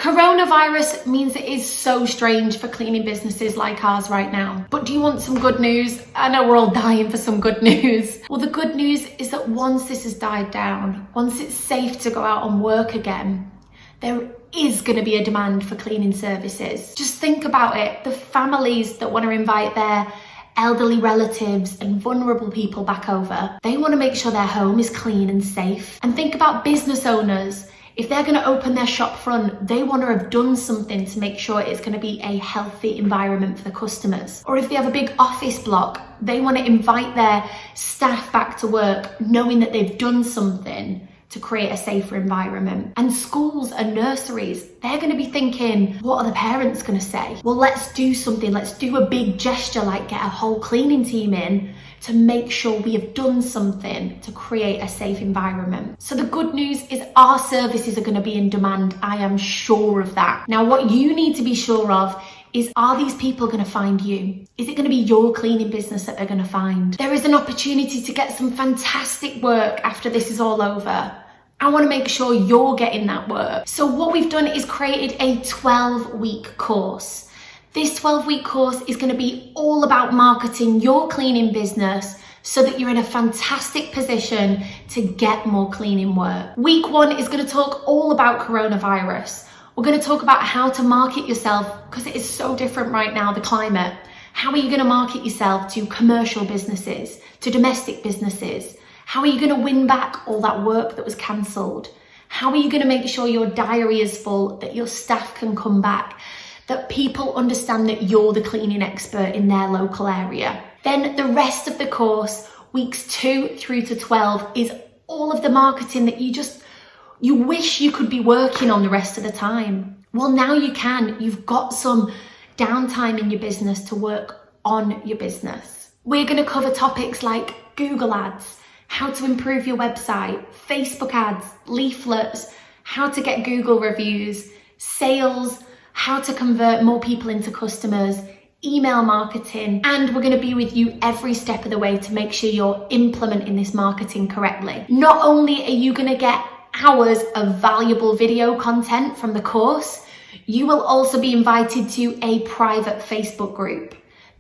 Coronavirus means it is so strange for cleaning businesses like ours right now. But do you want some good news? I know we're all dying for some good news. Well, the good news is that once this has died down, once it's safe to go out and work again, there is going to be a demand for cleaning services. Just think about it. The families that want to invite their elderly relatives and vulnerable people back over, they want to make sure their home is clean and safe. And think about business owners. If they're going to open their shop front, they want to have done something to make sure it's going to be a healthy environment for the customers. Or if they have a big office block, they want to invite their staff back to work knowing that they've done something to create a safer environment. And schools and nurseries, they're going to be thinking, what are the parents going to say? Well, let's do something. Let's do a big gesture like get a whole cleaning team in to make sure we have done something to create a safe environment. So the good news is our services are going to be in demand. I am sure of that. Now, what you need to be sure of is, are these people going to find you? Is it going to be your cleaning business that they're going to find? There is an opportunity to get some fantastic work after this is all over. I want to make sure you're getting that work. So what we've done is created a 12-week course. This 12-week course is going to be all about marketing your cleaning business so that you're in a fantastic position to get more cleaning work. Week 1 is going to talk all about coronavirus. We're going to talk about how to market yourself because it is so different right now, the climate. How are you going to market yourself to commercial businesses, to domestic businesses? How are you going to win back all that work that was cancelled? How are you going to make sure your diary is full, that your staff can come back, that people understand that you're the cleaning expert in their local area? Then the rest of the course, weeks 2 through to 12, is all of the marketing that you wish you could be working on the rest of the time. Well, now you can. You've got some downtime in your business to work on your business. We're going to cover topics like Google ads, how to improve your website, Facebook ads, leaflets, how to get Google reviews, sales, how to convert more people into customers, email marketing, and we're going to be with you every step of the way to make sure you're implementing this marketing correctly. Not only are you going to get hours of valuable video content from the course, you will also be invited to a private Facebook group.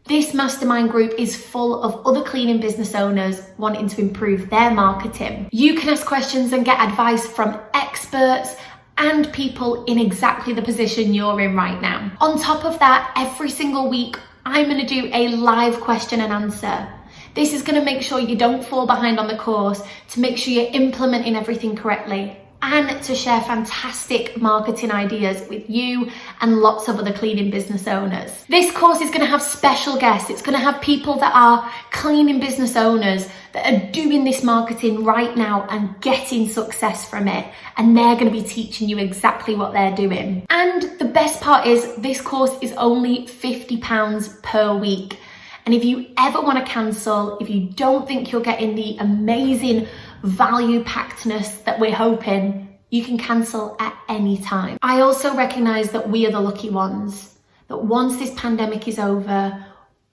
This mastermind group is full of other cleaning business owners wanting to improve their marketing. You can ask questions and get advice from experts and people in exactly the position you're in right now. On top of that, every single week, I'm going to do a live question and answer. This is going to make sure you don't fall behind on the course, to make sure you're implementing everything correctly, and to share fantastic marketing ideas with you and lots of other cleaning business owners. This course is going to have special guests. It's going to have people that are cleaning business owners that are doing this marketing right now and getting success from it. And they're going to be teaching you exactly what they're doing. And the best part is this course is only £50 per week. And if you ever want to cancel, if you don't think you're getting the amazing value-packedness that we're hoping, you can cancel at any time. I also recognise that we are the lucky ones, that once this pandemic is over,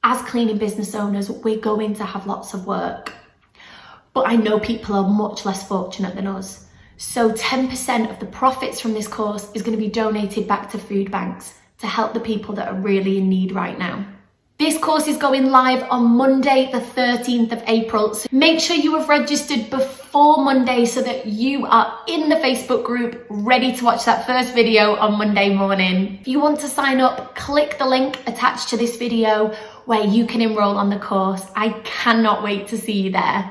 as cleaning business owners, we're going to have lots of work. But I know people are much less fortunate than us. So 10% of the profits from this course is going to be donated back to food banks to help the people that are really in need right now. This course is going live on Monday, the 13th of April. So make sure you have registered before Monday so that you are in the Facebook group ready to watch that first video on Monday morning. If you want to sign up, click the link attached to this video where you can enroll on the course. I cannot wait to see you there.